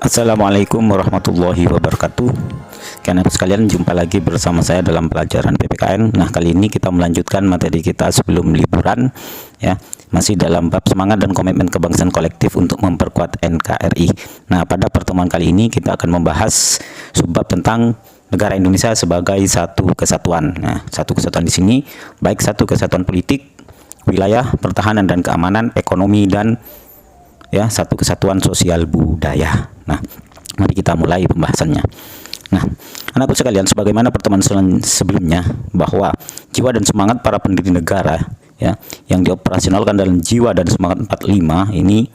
Assalamualaikum warahmatullahi wabarakatuh. Karena sekalian, jumpa lagi bersama saya dalam pelajaran PPKN. Nah, kali ini kita melanjutkan materi kita sebelum liburan, ya, masih dalam bab semangat dan komitmen kebangsaan kolektif untuk memperkuat NKRI. Nah, pada pertemuan kali ini kita akan membahas subbab tentang negara Indonesia sebagai satu kesatuan. Nah, satu kesatuan di sini baik satu kesatuan politik, wilayah, pertahanan dan keamanan, ekonomi, dan ya satu kesatuan sosial budaya. Nah, mari kita mulai pembahasannya. Nah, anakku sekalian, sebagaimana pertemuan sebelumnya, bahwa jiwa dan semangat para pendiri negara, ya, yang dioperasionalkan dalam jiwa dan semangat 45 ini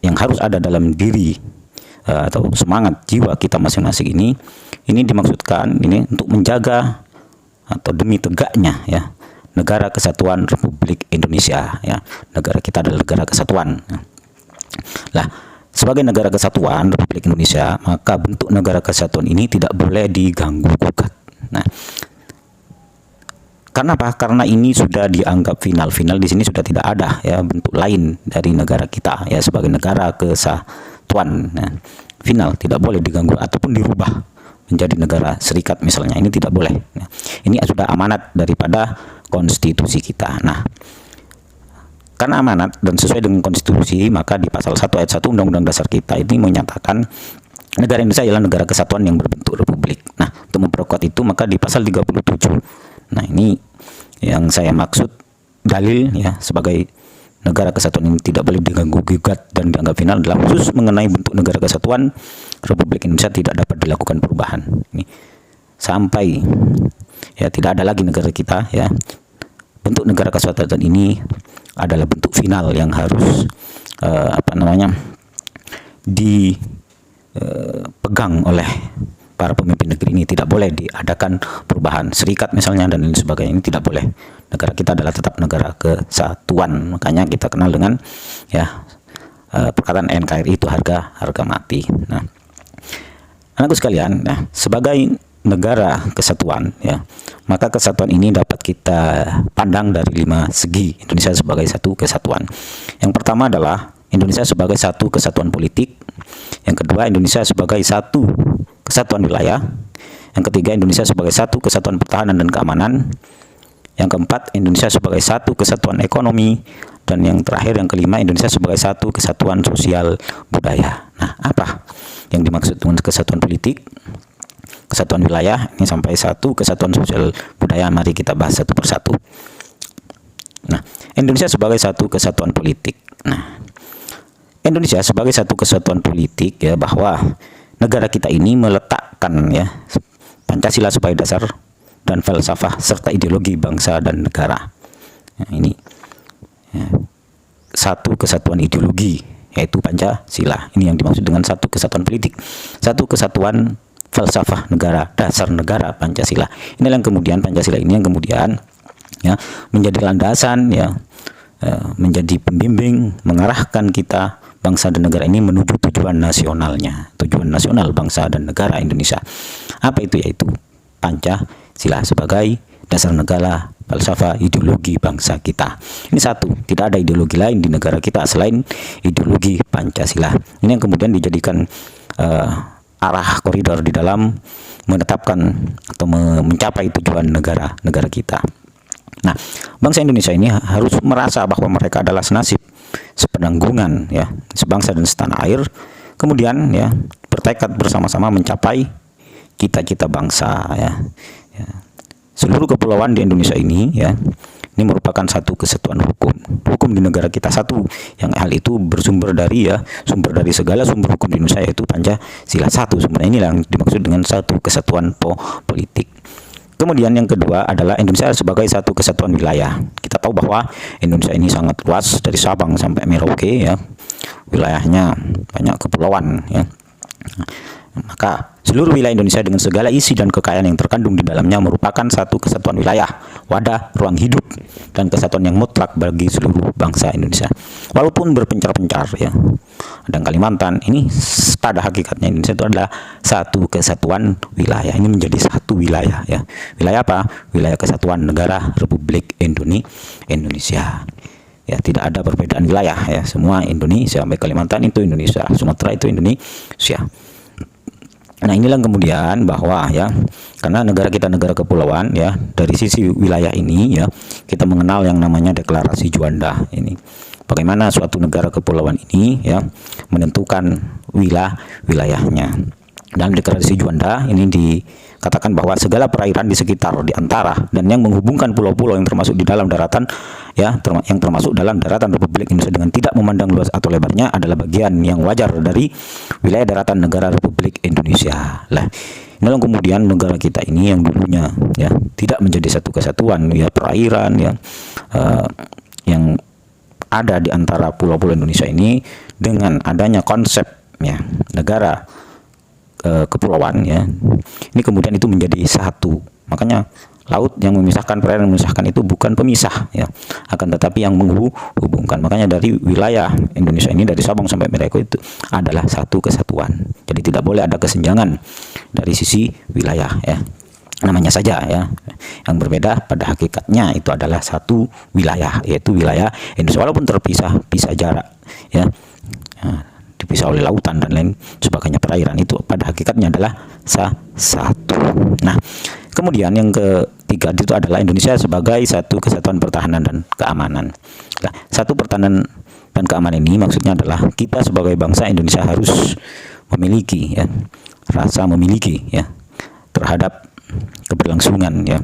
yang harus ada dalam diri atau semangat jiwa kita masing-masing ini dimaksudkan ini untuk menjaga atau demi tegaknya, ya, negara kesatuan Republik Indonesia, ya. Negara kita adalah negara kesatuan. Lah, sebagai negara kesatuan Republik Indonesia, maka bentuk negara kesatuan ini tidak boleh diganggu gugat. Nah, karena apa? Karena ini sudah dianggap final. Final di sini sudah tidak ada, ya, bentuk lain dari negara kita, ya, sebagai negara kesatuan. Nah, final tidak boleh diganggu ataupun dirubah menjadi negara serikat misalnya. Ini tidak boleh. Nah, ini sudah amanat daripada konstitusi kita. Nah, karena amanat dan sesuai dengan konstitusi, maka di pasal 1 ayat 1 Undang-Undang Dasar kita ini menyatakan negara Indonesia adalah negara kesatuan yang berbentuk republik. Nah, untuk memperkuat itu maka di pasal 37. Nah, ini yang saya maksud dalil, ya, sebagai negara kesatuan ini tidak boleh diganggu gugat dan dianggap final adalah khusus mengenai bentuk negara kesatuan Republik Indonesia tidak dapat dilakukan perubahan. Ini sampai, ya, tidak ada lagi negara kita, ya, bentuk negara kesatuan ini adalah bentuk final yang harus dipegang oleh para pemimpin negeri ini. Tidak boleh diadakan perubahan serikat misalnya dan lain sebagainya. Ini tidak boleh. Negara kita adalah tetap negara kesatuan. Makanya kita kenal dengan, ya, perkataan NKRI itu harga mati. Nah, anakku sekalian, nah, sebagai negara kesatuan, ya, maka kesatuan ini dapat kita pandang dari 5 segi Indonesia sebagai satu kesatuan. Yang pertama adalah Indonesia sebagai satu kesatuan politik. Yang kedua, Indonesia sebagai satu kesatuan wilayah. Yang ketiga, Indonesia sebagai satu kesatuan pertahanan dan keamanan. Yang keempat, Indonesia sebagai satu kesatuan ekonomi. Dan yang terakhir, yang kelima, Indonesia sebagai satu kesatuan sosial budaya. Nah, apa yang dimaksud dengan kesatuan politik, kesatuan wilayah, ini sampai satu kesatuan sosial budaya? Mari kita bahas satu persatu. Nah, Indonesia sebagai satu kesatuan politik. Nah, Indonesia sebagai satu kesatuan politik, ya, bahwa negara kita ini meletakkan, ya, Pancasila sebagai dasar dan falsafah serta ideologi bangsa dan negara. Nah, ini, ya, satu kesatuan ideologi yaitu Pancasila. Ini yang dimaksud dengan satu kesatuan politik, satu kesatuan falsafah negara, dasar negara Pancasila. Inilah yang kemudian Pancasila ini yang kemudian, ya, menjadi landasan, ya, menjadi pembimbing mengarahkan kita bangsa dan negara ini menuju tujuan nasionalnya, tujuan nasional bangsa dan negara Indonesia. Apa itu? Yaitu Pancasila sebagai dasar negara, falsafah, ideologi bangsa kita. Ini satu, tidak ada ideologi lain di negara kita selain ideologi Pancasila. Ini yang kemudian dijadikan arah koridor di dalam menetapkan atau mencapai tujuan negara kita. Nah, bangsa Indonesia ini harus merasa bahwa mereka adalah senasib, sepenanggungan, ya, sebangsa dan setanah air. Kemudian, ya, bertekad bersama-sama mencapai cita-cita bangsa, ya. Seluruh kepulauan di Indonesia ini, ya, ini merupakan satu kesatuan hukum. Hukum di negara kita satu, yang hal itu bersumber dari, ya, sumber dari segala sumber hukum di Indonesia yaitu Pancasila satu. Sebenarnya ini yang dimaksud dengan satu kesatuan politik. Kemudian yang kedua adalah Indonesia sebagai satu kesatuan wilayah. Kita tahu bahwa Indonesia ini sangat luas dari Sabang sampai Merauke, ya. Wilayahnya banyak kepulauan, ya. Maka seluruh wilayah Indonesia dengan segala isi dan kekayaan yang terkandung di dalamnya merupakan satu kesatuan wilayah, wadah, ruang hidup, dan kesatuan yang mutlak bagi seluruh bangsa Indonesia. Walaupun berpencar-pencar, ya, dan Kalimantan, ini pada hakikatnya Indonesia itu adalah satu kesatuan wilayah. Ini menjadi satu wilayah, ya. Wilayah apa? Wilayah kesatuan negara Republik Indonesia. ya, tidak ada perbedaan wilayah ya, semua Indonesia, baik Kalimantan itu Indonesia, Sumatera itu Indonesia. Nah, inilah kemudian bahwa ya, karena negara kita negara kepulauan ya, dari sisi wilayah ini ya, kita mengenal yang namanya deklarasi Juanda ini. Bagaimana suatu negara kepulauan ini ya menentukan wilayahnya. Dalam deklarasi Juanda ini dikatakan bahwa segala perairan di sekitar, di antara, dan yang menghubungkan pulau-pulau yang termasuk di dalam daratan ya, yang termasuk dalam daratan Republik Indonesia dengan tidak memandang luas atau lebarnya adalah bagian yang wajar dari wilayah daratan negara Republik Indonesia. Lah, inilah kemudian negara kita ini yang dulunya ya tidak menjadi satu kesatuan ya, perairan ya yang ada di antara pulau-pulau Indonesia ini, dengan adanya konsep ya negara kepulauan ya, ini kemudian itu menjadi satu. Makanya laut yang memisahkan, perairan yang memisahkan itu bukan pemisah ya, akan tetapi yang menghubungkan. Makanya dari wilayah Indonesia ini, dari Sabang sampai Merauke itu adalah satu kesatuan. Jadi tidak boleh ada kesenjangan dari sisi wilayah ya, namanya saja ya yang berbeda, pada hakikatnya itu adalah satu wilayah, yaitu wilayah Indonesia, walaupun terpisah jarak ya, dipisah oleh lautan dan lain sebagainya, perairan itu pada hakikatnya adalah satu. Nah, kemudian yang ketiga itu adalah Indonesia sebagai satu kesatuan pertahanan dan keamanan. Nah, satu pertahanan dan keamanan ini maksudnya adalah kita sebagai bangsa Indonesia harus memiliki ya, rasa memiliki ya terhadap keberlangsungan ya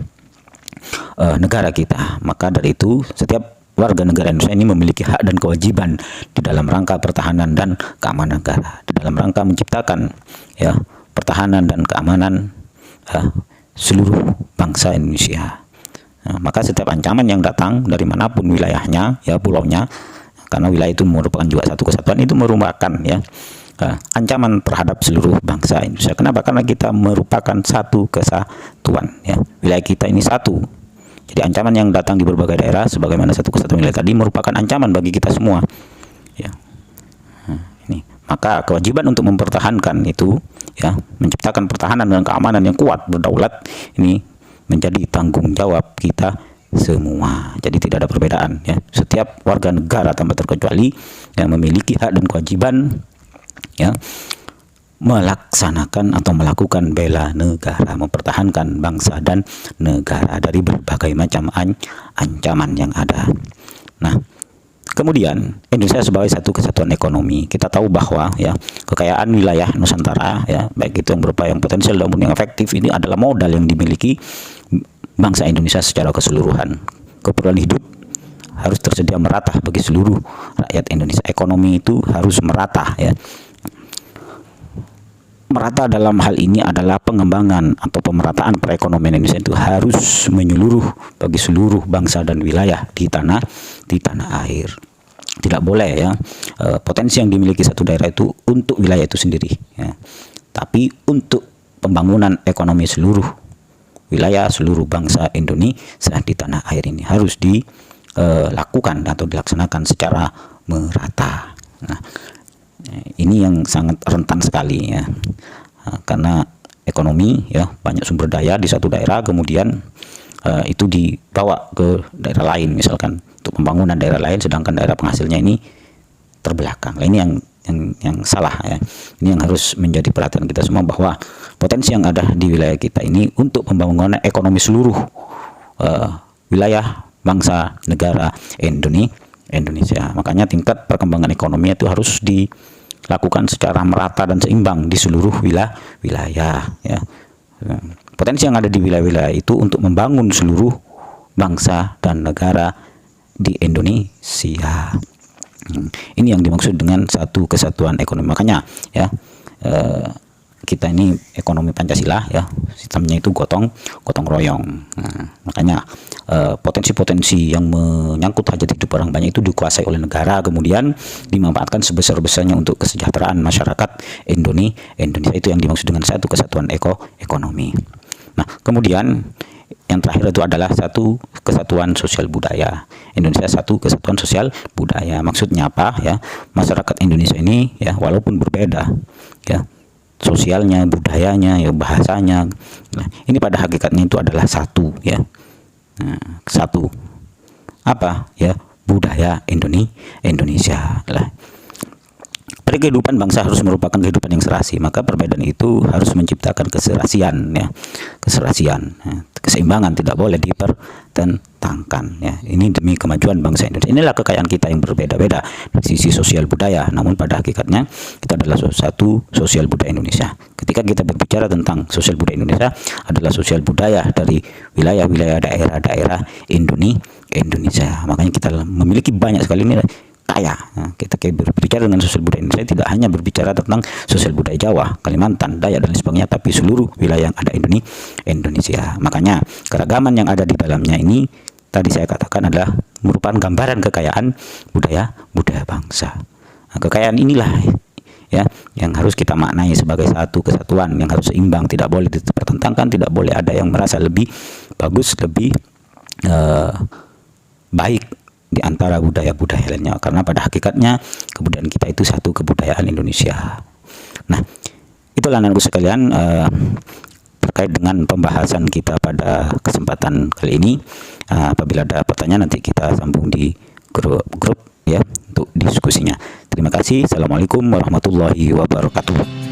negara kita. Maka dari itu setiap warga negara Indonesia ini memiliki hak dan kewajiban di dalam rangka pertahanan dan keamanan negara, di dalam rangka menciptakan ya pertahanan dan keamanan seluruh bangsa Indonesia. Nah, maka setiap ancaman yang datang dari manapun wilayahnya ya, pulaunya, karena wilayah itu merupakan juga satu kesatuan, itu merupakan ya ancaman terhadap seluruh bangsa Indonesia. Kenapa? Karena kita merupakan satu kesatuan ya, wilayah kita ini satu. Jadi ancaman yang datang di berbagai daerah sebagaimana satu kesatuan wilayah tadi merupakan ancaman bagi kita semua ya. Ini maka kewajiban untuk mempertahankan itu ya, menciptakan pertahanan dan keamanan yang kuat, berdaulat, ini menjadi tanggung jawab kita semua. Jadi tidak ada perbedaan ya, setiap warga negara tanpa terkecuali yang memiliki hak dan kewajiban ya melaksanakan atau melakukan bela negara, mempertahankan bangsa dan negara dari berbagai macam ancaman yang ada. Nah, kemudian Indonesia sebagai satu kesatuan ekonomi, kita tahu bahwa ya kekayaan wilayah Nusantara ya, baik itu yang berupa yang potensial maupun yang efektif, ini adalah modal yang dimiliki bangsa Indonesia secara keseluruhan. Keperluan hidup harus tersedia merata bagi seluruh rakyat Indonesia. Ekonomi itu harus merata ya. Merata dalam hal ini adalah pengembangan atau pemerataan perekonomian Indonesia itu harus menyeluruh bagi seluruh bangsa dan wilayah di tanah air. Tidak boleh ya potensi yang dimiliki satu daerah itu untuk wilayah itu sendiri ya, tapi untuk pembangunan ekonomi seluruh wilayah, seluruh bangsa Indonesia di tanah air ini harus dilakukan atau dilaksanakan secara merata. Nah, ini yang sangat rentan sekali ya, karena ekonomi ya, banyak sumber daya di satu daerah, kemudian itu dibawa ke daerah lain misalkan untuk pembangunan daerah lain, sedangkan daerah penghasilnya ini terbelakang. Nah, ini yang salah ya. Ini yang harus menjadi perhatian kita semua, bahwa potensi yang ada di wilayah kita ini untuk pembangunan ekonomi seluruh wilayah bangsa negara Indonesia. Makanya tingkat perkembangan ekonomi itu harus dilakukan secara merata dan seimbang di seluruh wilayah ya. Potensi yang ada di wilayah-wilayah itu untuk membangun seluruh bangsa dan negara di Indonesia. Ini yang dimaksud dengan satu kesatuan ekonomi. Makanya ya kita ini ekonomi Pancasila ya, sistemnya itu gotong royong. Nah, makanya potensi-potensi yang menyangkut hajat hidup orang banyak itu dikuasai oleh negara, kemudian dimanfaatkan sebesar-besarnya untuk kesejahteraan masyarakat Indonesia. Itu yang dimaksud dengan satu kesatuan ekonomi. Nah, kemudian yang terakhir itu adalah satu kesatuan sosial budaya. Indonesia satu kesatuan sosial budaya. Maksudnya apa ya? Masyarakat Indonesia ini ya, walaupun berbeda ya, sosialnya, budayanya, ya bahasanya, nah, ini pada hakikatnya itu adalah satu ya. Nah, satu apa ya? budaya Indonesia lah. Pada kehidupan bangsa harus merupakan kehidupan yang serasi, maka perbedaan itu harus menciptakan keserasian, ya, keserasian, ya. Keseimbangan tidak boleh dipertentangkan, ya. Ini demi kemajuan bangsa Indonesia. Inilah kekayaan kita yang berbeda-beda dari sisi sosial budaya, namun pada hakikatnya kita adalah satu sosial budaya Indonesia. Ketika kita berbicara tentang sosial budaya Indonesia, adalah sosial budaya dari wilayah-wilayah daerah-daerah Indonesia. Makanya kita memiliki banyak sekali nilai kaya. Nah, kita berbicara dengan sosial budaya Indonesia tidak hanya berbicara tentang sosial budaya Jawa, Kalimantan, Dayak dan sebagainya, tapi seluruh wilayah yang ada Indonesia. Makanya keragaman yang ada di dalamnya ini tadi saya katakan adalah merupakan gambaran kekayaan budaya bangsa. Nah, kekayaan inilah ya yang harus kita maknai sebagai satu kesatuan yang harus seimbang, tidak boleh dipertentangkan, tidak boleh ada yang merasa lebih bagus, lebih baik di antara budaya-budaya lainnya, karena pada hakikatnya kebudayaan kita itu satu kebudayaan Indonesia. Nah, itulah anak-anakku sekalian terkait dengan pembahasan kita pada kesempatan kali ini. Apabila ada pertanyaan nanti kita sambung di grup ya untuk diskusinya. Terima kasih. Assalamualaikum warahmatullahi wabarakatuh.